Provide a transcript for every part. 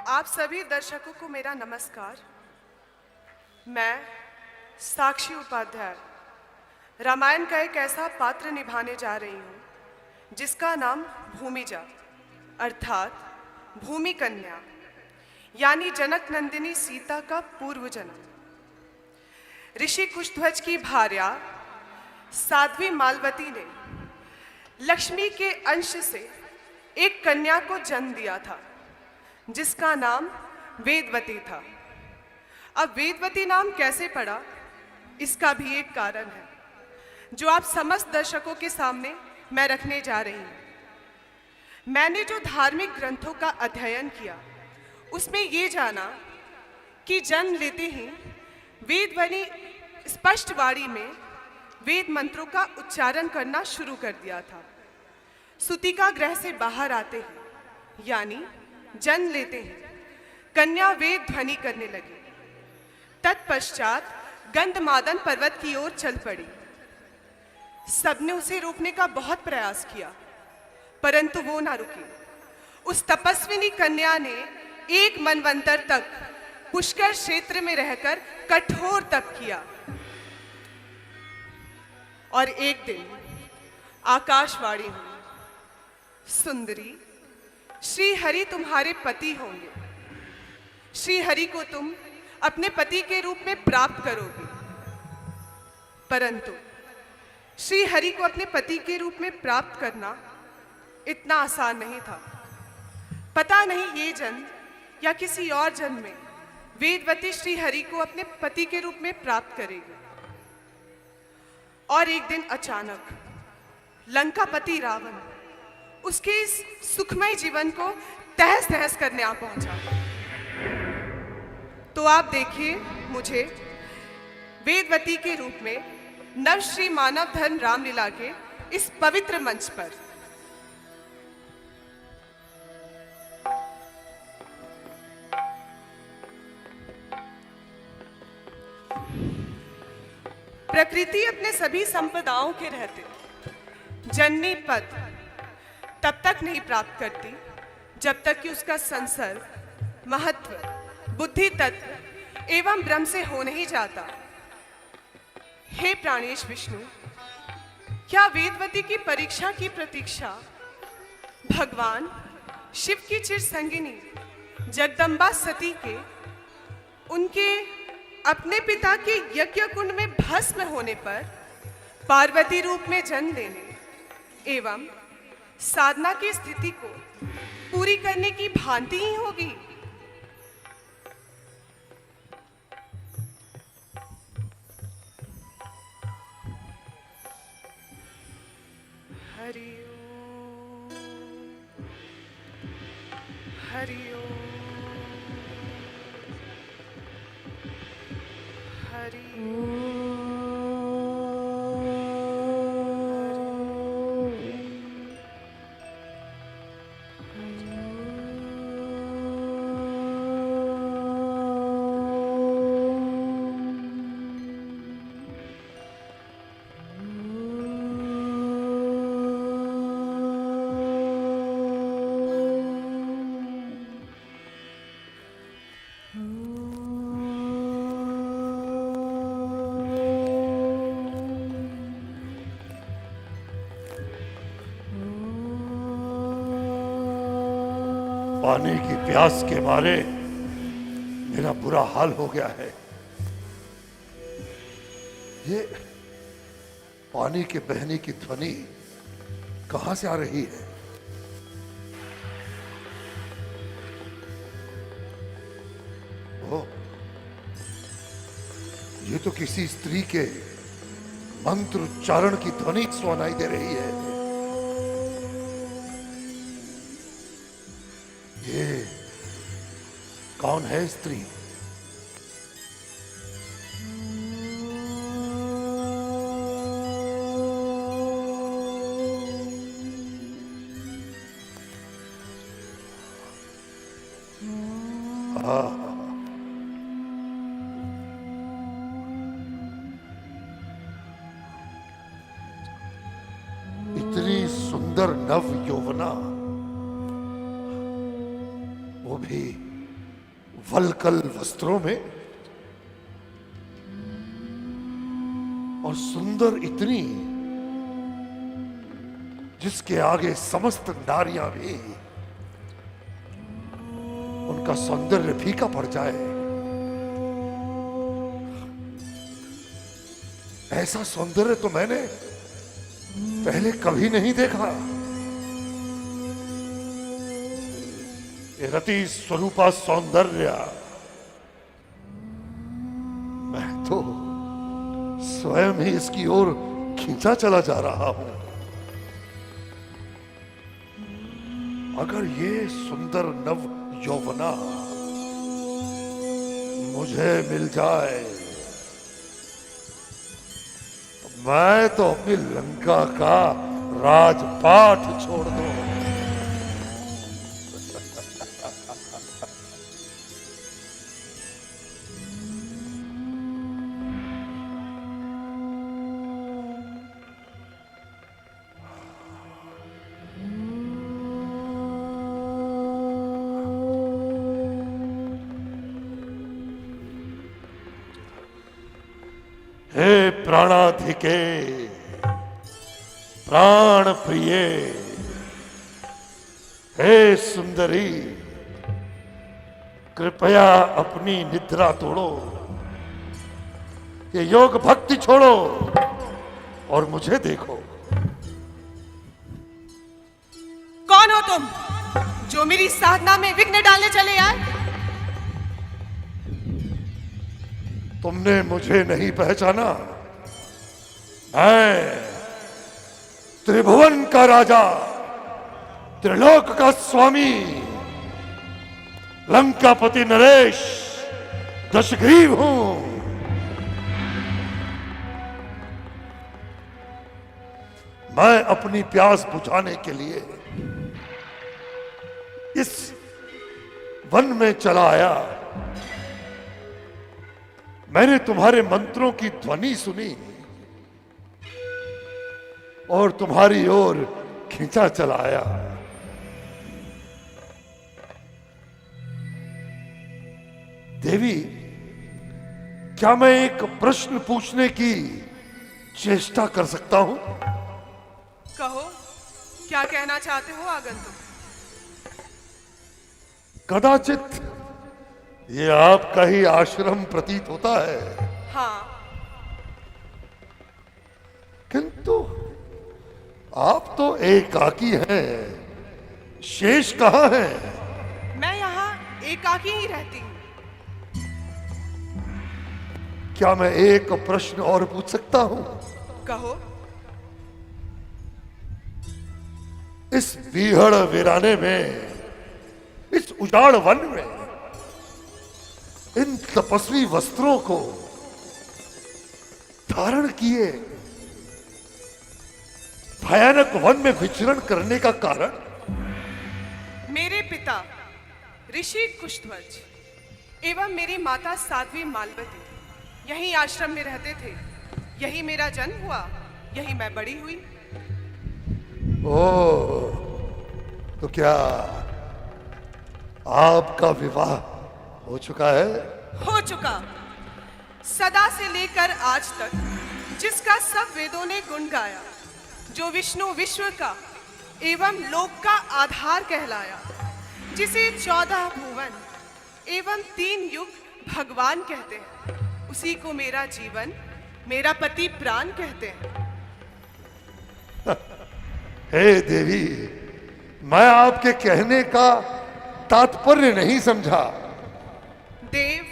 आप सभी दर्शकों को मेरा नमस्कार। मैं साक्षी उपाध्याय रामायण का एक ऐसा पात्र निभाने जा रही हूँ जिसका नाम भूमिजा अर्थात भूमि कन्या यानी जनक नंदिनी सीता का पूर्व जन्म। ऋषि कुशध्वज की भार्या साध्वी मालवती ने लक्ष्मी के अंश से एक कन्या को जन्म दिया था जिसका नाम वेदवती था। अब वेदवती नाम कैसे पड़ा, इसका भी एक कारण है जो आप समस्त दर्शकों के सामने मैं रखने जा रही हूँ। मैंने जो धार्मिक ग्रंथों का अध्ययन किया उसमें ये जाना कि जन्म लेते ही वेदवती स्पष्ट वाणी में वेद मंत्रों का उच्चारण करना शुरू कर दिया था। सूतिका गृह से बाहर आते हैं यानी जन्म लेते हैं कन्या वेद ध्वनि करने लगी। तत्पश्चात गंधमादन पर्वत की ओर चल पड़ी। सबने उसे रोकने का बहुत प्रयास किया परंतु वो ना रुकी। उस तपस्विनी कन्या ने एक मनवंतर तक पुष्कर क्षेत्र में रहकर कठोर तप किया और एक दिन आकाशवाणी हुई, सुंदरी श्री हरि तुम्हारे पति होंगे। श्री हरि को तुम अपने पति के रूप में प्राप्त करोगे। परंतु श्री हरि को अपने पति के रूप में प्राप्त करना इतना आसान नहीं था। पता नहीं ये जन्म या किसी और जन्म में वेदवती श्री हरि को अपने पति के रूप में प्राप्त करेगी। और एक दिन अचानक लंकापति रावण उसके इस सुखमय जीवन को तहस नहस करने आ पहुंचा। तो आप देखिए मुझे वेदवती के रूप में नव श्री मानव धर्म रामलीला के इस पवित्र मंच पर। प्रकृति अपने सभी संपदाओं के रहते जननी पद तब तक नहीं प्राप्त करती जब तक कि उसका संसर्ग, महत्व, बुद्धि तत्व एवं ब्रह्म से हो नहीं जाता। हे प्राणेश विष्णु, क्या वेदवती की परीक्षा की प्रतीक्षा भगवान शिव की चिर संगिनी जगदम्बा सती के उनके अपने पिता के यज्ञ कुंड में भस्म होने पर पार्वती रूप में जन्म लेने एवं साधना की स्थिति को पूरी करने की भांति ही होगी? हरि ओम, हरि ओम, हरि ओम। पानी की प्यास के मारे मेरा बुरा हाल हो गया है। ये पानी के बहने की ध्वनि कहां से आ रही है? ओ, ये तो किसी स्त्री के मंत्र उच्चारण की ध्वनि सुनाई दे रही है। ये कौन है स्त्री? इतनी सुंदर नव यौवना, वो भी वलकल वस्त्रों में और सुंदर इतनी जिसके आगे समस्त नारियां भी उनका सौंदर्य फीका पड़ जाए, ऐसा सौंदर्य तो मैंने पहले कभी नहीं देखा। ये रति स्वरूपा सौंदर्य, मैं तो स्वयं ही इसकी ओर खींचा चला जा रहा हूं। अगर ये सुंदर नव यौवना मुझे मिल जाए तो मैं तो अपनी लंका का राजपाट छोड़ दूं। हे प्राणाधिके, प्राण प्रिय, हे सुंदरी, कृपया अपनी निद्रा तोड़ो, ये योग भक्ति छोड़ो और मुझे देखो। कौन हो तुम जो मेरी साधना में विघ्न डालने चले आए? तुमने मुझे नहीं पहचाना? मैं त्रिभुवन का राजा, त्रिलोक का स्वामी, लंकापति नरेश दशग्रीव हूं। मैं अपनी प्यास बुझाने के लिए इस वन में चला आया। मैंने तुम्हारे मंत्रों की ध्वनि सुनी और तुम्हारी ओर खींचा चला आया। देवी, क्या मैं एक प्रश्न पूछने की चेष्टा कर सकता हूं? कहो, क्या कहना चाहते हो आगंतुक? कदाचित ये आपका ही आश्रम प्रतीत होता है। हाँ, किंतु आप तो एकाकी हैं, शेष कहाँ है? मैं यहाँ एकाकी ही रहती हूँ। क्या मैं एक प्रश्न और पूछ सकता हूं? कहो। इस बीहड़ वीराने में, इस उजाड़ वन में, इन तपस्वी वस्त्रों को धारण किए भयानक वन में विचरण करने का कारण? मेरे पिता ऋषि कुशध्वज एवं मेरी माता साध्वी मालवती यही आश्रम में रहते थे। यही मेरा जन्म हुआ, यही मैं बड़ी हुई। ओह, तो क्या आपका विवाह हो चुका है? हो चुका। सदा से लेकर आज तक जिसका सब वेदों ने गुण गाया, जो विष्णु विश्व का एवं लोक का आधार कहलाया, जिसे 14 भुवन एवं 3 युग भगवान कहते हैं, उसी को मेरा जीवन, मेरा पति प्राण कहते हैं। हे देवी, मैं आपके कहने का तात्पर्य नहीं समझा। देव,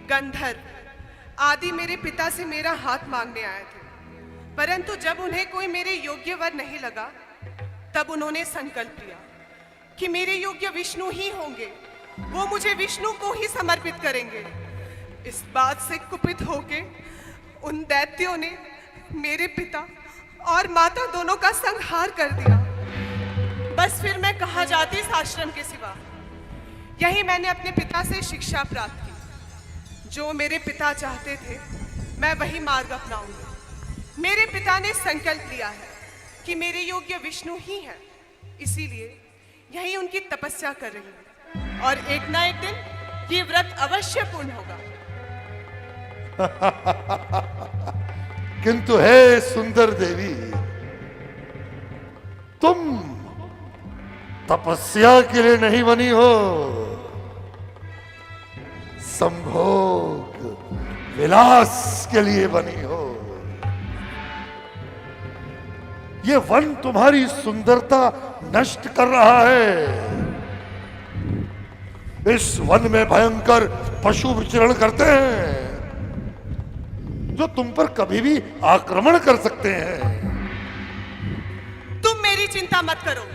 गंधर्व आदि मेरे पिता से मेरा हाथ मांगने आए थे, परंतु जब उन्हें कोई मेरे योग्य वर नहीं लगा, तब उन्होंने संकल्प लिया कि मेरे योग्य विष्णु ही होंगे, वो मुझे विष्णु को ही समर्पित करेंगे। इस बात से कुपित होके उन दैत्यों ने मेरे पिता और माता दोनों का संहार कर दिया। बस फिर मैं कहाँ जाती इस आश्रम के सिवा। यही मैंने अपने पिता से शिक्षा प्राप्त की। जो मेरे पिता चाहते थे, मैं वही मार्ग अपनाऊंगी। मेरे पिता ने संकल्प लिया है कि मेरे योग्य विष्णु ही हैं, इसीलिए यही उनकी तपस्या कर रही हूँ। और एक ना एक दिन ये व्रत अवश्य पूर्ण होगा। किंतु हे सुंदर देवी, तुम तपस्या के लिए नहीं बनी हो, संभोग विलास के लिए बनी हो। ये वन तुम्हारी सुंदरता नष्ट कर रहा है। इस वन में भयंकर पशु विचरण करते हैं जो तुम पर कभी भी आक्रमण कर सकते हैं। तुम मेरी चिंता मत करो,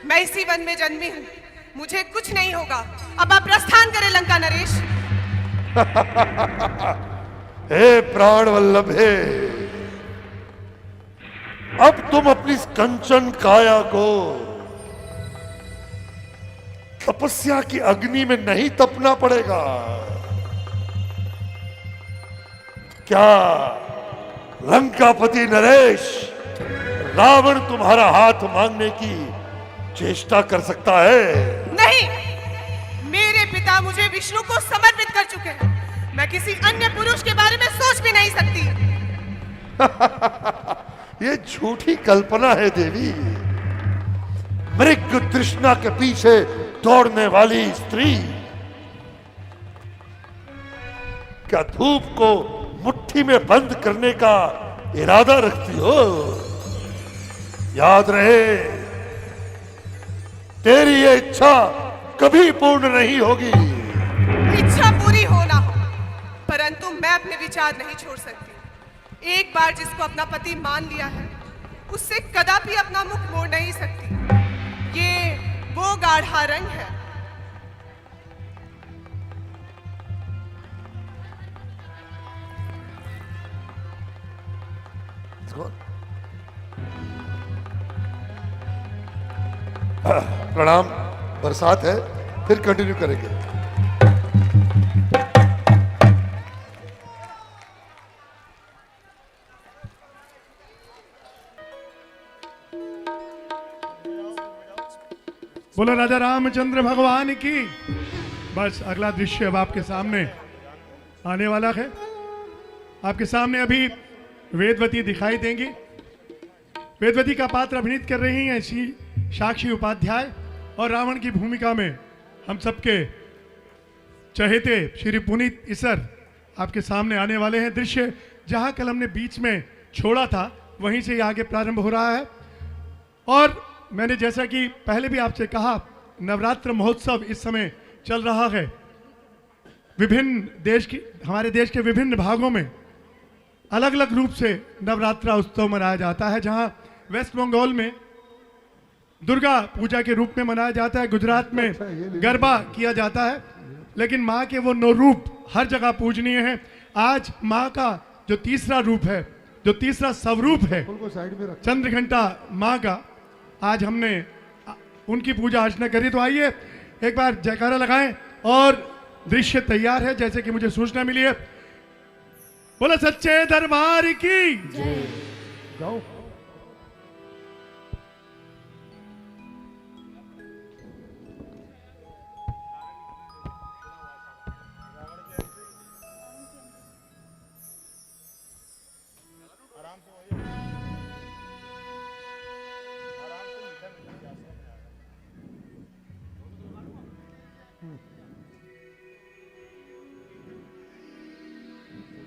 मैं इसी वन में जन्मी हूं, मुझे कुछ नहीं होगा। अब आप प्रस्थान करें लंका नरेश। हे प्राण वल्लभ, हे अब तुम अपनी कंचन काया को तपस्या की अग्नि में नहीं तपना पड़ेगा। क्या लंकापति नरेश रावण तुम्हारा हाथ मांगने की चेष्टा कर सकता है? नहीं, मेरे पिता मुझे विष्णु को समर्पित कर चुके हैं। मैं किसी अन्य पुरुष के बारे में सोच भी नहीं सकती। ये झूठी कल्पना है देवी। मृग तृष्णा के पीछे दौड़ने वाली स्त्री क्या धूप को मुट्ठी में बंद करने का इरादा रखती हो? याद रहे, तेरी ये इच्छा कभी पूर्ण नहीं होगी। इच्छा पूरी हो ना हो, परंतु मैं अपने विचार नहीं छोड़ सकती। एक बार जिसको अपना पति मान लिया है, उससे कदापि अपना मुख मोड़ नहीं सकती। ये वो गाढ़ा रंग है। प्रणाम, बरसात है, फिर कंटिन्यू करेंगे। बोलो राजा रामचंद्र भगवान की। बस अगला दृश्य अब आपके सामने आने वाला है। आपके सामने अभी वेदवती दिखाई देंगी। वेदवती का पात्र अभिनीत कर रही हैं श्री साक्षी उपाध्याय, और रावण की भूमिका में हम सबके चहेते श्री पुनीत इसर आपके सामने आने वाले हैं। दृश्य जहां कल हमने बीच में छोड़ा था, वहीं से आगे प्रारंभ हो रहा है। और मैंने जैसा कि पहले भी आपसे कहा, नवरात्र महोत्सव इस समय चल रहा है। हमारे देश के विभिन्न भागों में अलग अलग रूप से नवरात्रा उत्सव मनाया जाता है। जहां वेस्ट बंगाल में दुर्गा पूजा के रूप में मनाया जाता है, गुजरात में गरबा किया जाता है, लेकिन माँ के वो 9 रूप हर जगह पूजनीय हैं। आज माँ का जो तीसरा रूप है, जो तीसरा स्वरूप है चंद्रघंटा माँ का, आज हमने उनकी पूजा अर्चना करी। तो आइए एक बार जयकारा लगाएं। और दृश्य तैयार है जैसे कि मुझे सूचना मिली है। बोला सच्चे दरबार की जाओ।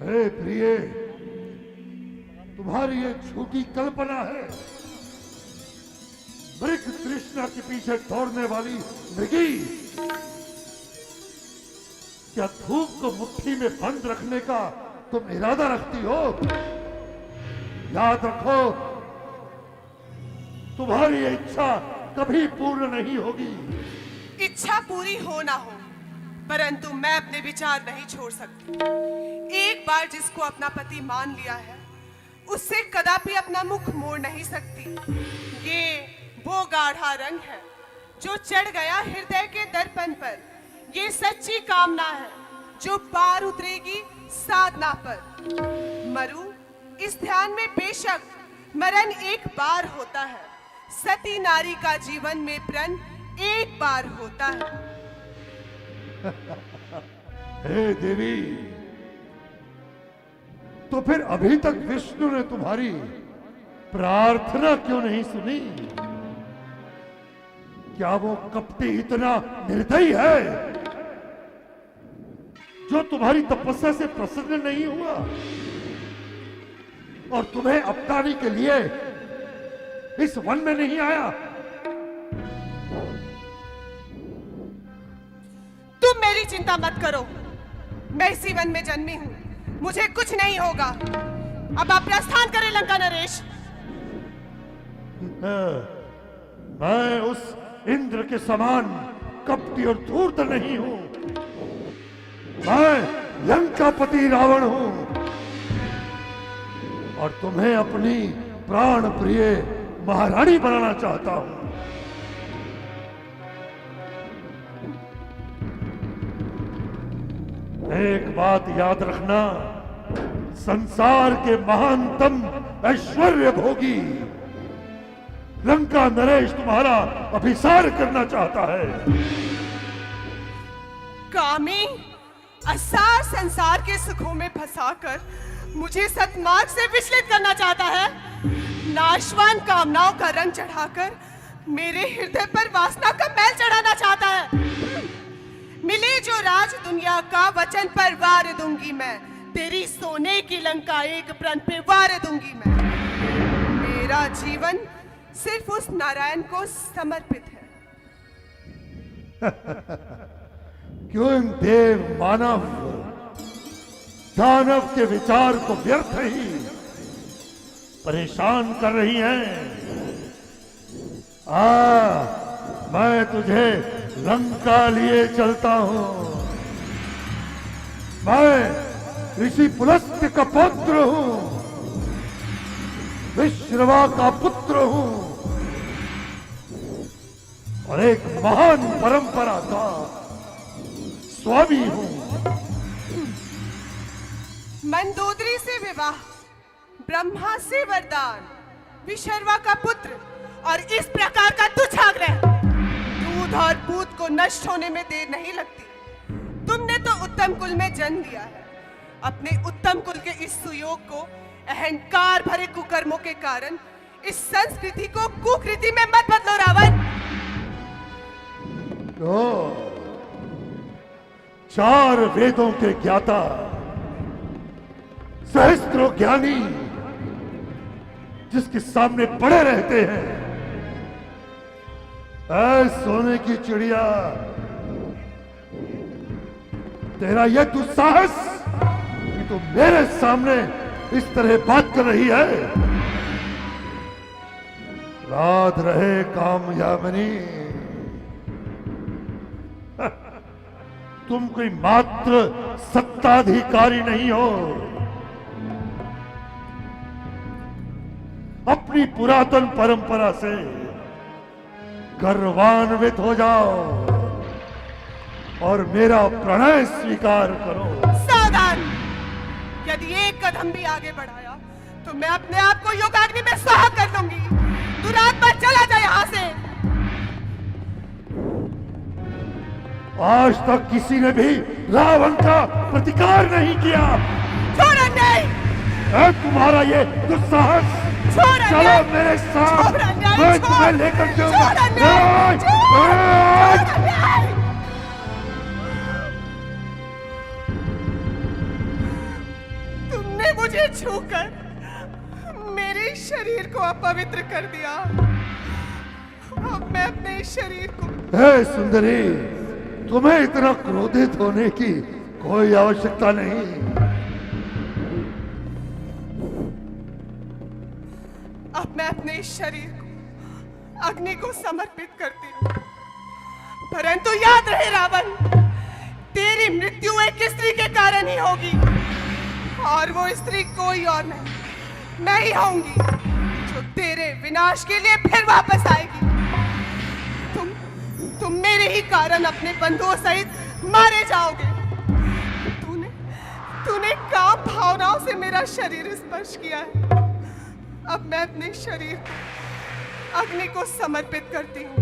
हे प्रिय, तुम्हारी ये झूठी कल्पना है। मृग तृष्णा के पीछे दौड़ने वाली मृगी क्या धूप को मुट्ठी में बंद रखने का तुम इरादा रखती हो? याद रखो, तुम्हारी ये इच्छा कभी पूर्ण नहीं होगी। इच्छा पूरी हो ना हो, परंतु मैं अपने विचार नहीं छोड़ सकती। एक बार जिसको अपना पति मान लिया है, उससे कदापि अपना मुख मोड़ नहीं सकती। ये वो गाढ़ा रंग है जो चढ़ गया हृदय के दर्पण पर। ये सच्ची कामना है जो पार उतरेगी साधना पर। मरु, इस ध्यान में बेशक मरण एक बार होता है, सती नारी का जीवन में प्रण एक बार होता है। हे देवी, तो फिर अभी तक विष्णु ने तुम्हारी प्रार्थना क्यों नहीं सुनी? क्या वो कपटी इतना निर्दयी है जो तुम्हारी तपस्या से प्रसन्न नहीं हुआ और तुम्हें अपनाने के लिए इस वन में नहीं आया? तुम मेरी चिंता मत करो, मैं इसी वन में जन्मी हूं, मुझे कुछ नहीं होगा। अब आप प्रस्थान करें लंका नरेश। मैं उस इंद्र के समान कपटी और धूर्त नहीं हूं। मैं लंकापति रावण हूं और तुम्हें अपनी प्राण प्रिय महारानी बनाना चाहता हूं। एक बात याद रखना, संसार के महानतम ऐश्वर्य भोगी लंका नरेश तुम्हारा अभिसार करना चाहता है। कामी असार संसार के सुखों में फंसाकर मुझे सतमार्ग से विचलित करना चाहता है। नाशवान कामनाओं का रंग चढ़ाकर मेरे हृदय पर वासना का मैल चढ़ाना चाहता है। मिले जो राज दुनिया का वचन पर वार दूंगी मैं, तेरी सोने की लंका एक प्रण पे वार दूंगी मैं। मेरा जीवन सिर्फ उस नारायण को समर्पित है। क्यों इन देव मानव दानव के विचार को व्यर्थ ही परेशान कर रही हैं? मैं तुझे लंका लिए चलता हूं। मैं ऋषि पुलस्त्य का पुत्र हूं, विश्रवा का पुत्र हूं और एक महान परंपरा का स्वामी हूं। मंदोदरी से विवाह, ब्रह्मा से वरदान, विशर्वा का पुत्र और इस प्रकार का तुच्छ आग्रह, दूध और पूत को नष्ट होने में देर नहीं लगती। तुमने तो उत्तम कुल में जन्म लिया है। अपने उत्तम कुल के इस सुयोग को अहंकार भरे कुकर्मों के कारण इस संस्कृति को कुकृति में मत बदलो रावण। तो 4 वेदों के ज्ञाता, सहस्त्रों ज्ञानी जिसके सामने पड़े रहते हैं, ऐ सोने की चिड़िया, तेरा यह दुस्साहस कि तू मेरे सामने इस तरह बात कर रही है। रात रहे कामयामिनी, तुम कोई मात्र सत्ताधिकारी नहीं हो। अपनी पुरातन परंपरा से गर्वान्वित हो जाओ और मेरा प्रणय स्वीकार करो। सावधान! यदि एक कदम भी आगे बढ़ाया तो मैं अपने आप को योगाग्नि में स्वाहा कर दूंगी। दुरात्मा चला जा यहाँ से। आज तक किसी ने भी रावण का प्रतिकार नहीं किया। छोड़ो नहीं! तुम्हारा ये दुस्साहस, चलो मेरे साथ, मैं तुम्हें लेकर जाऊंगा। तुमने मुझे छूकर मेरे शरीर को अपवित्र कर दिया। अब मैं अपने इस शरीर को। हे सुंदरी, तुम्हें इतना क्रोधित होने की कोई आवश्यकता नहीं। अब मैं अपने इस शरीर को अग्नि को समर्पित करती हूँ। परंतु याद रहे रावण, तेरी मृत्यु एक स्त्री के कारण ही होगी और वो स्त्री कोई और नहीं, मैं ही होंगी जो तेरे विनाश के लिए फिर वापस आएगी। तुम मेरे ही कारण अपने बंधुओं सहित मारे जाओगे। तूने काम भावनाओं से मेरा शरीर स्पर्श किया है। अब मैं अपने शरीर को अग्नि को समर्पित करती हूँ।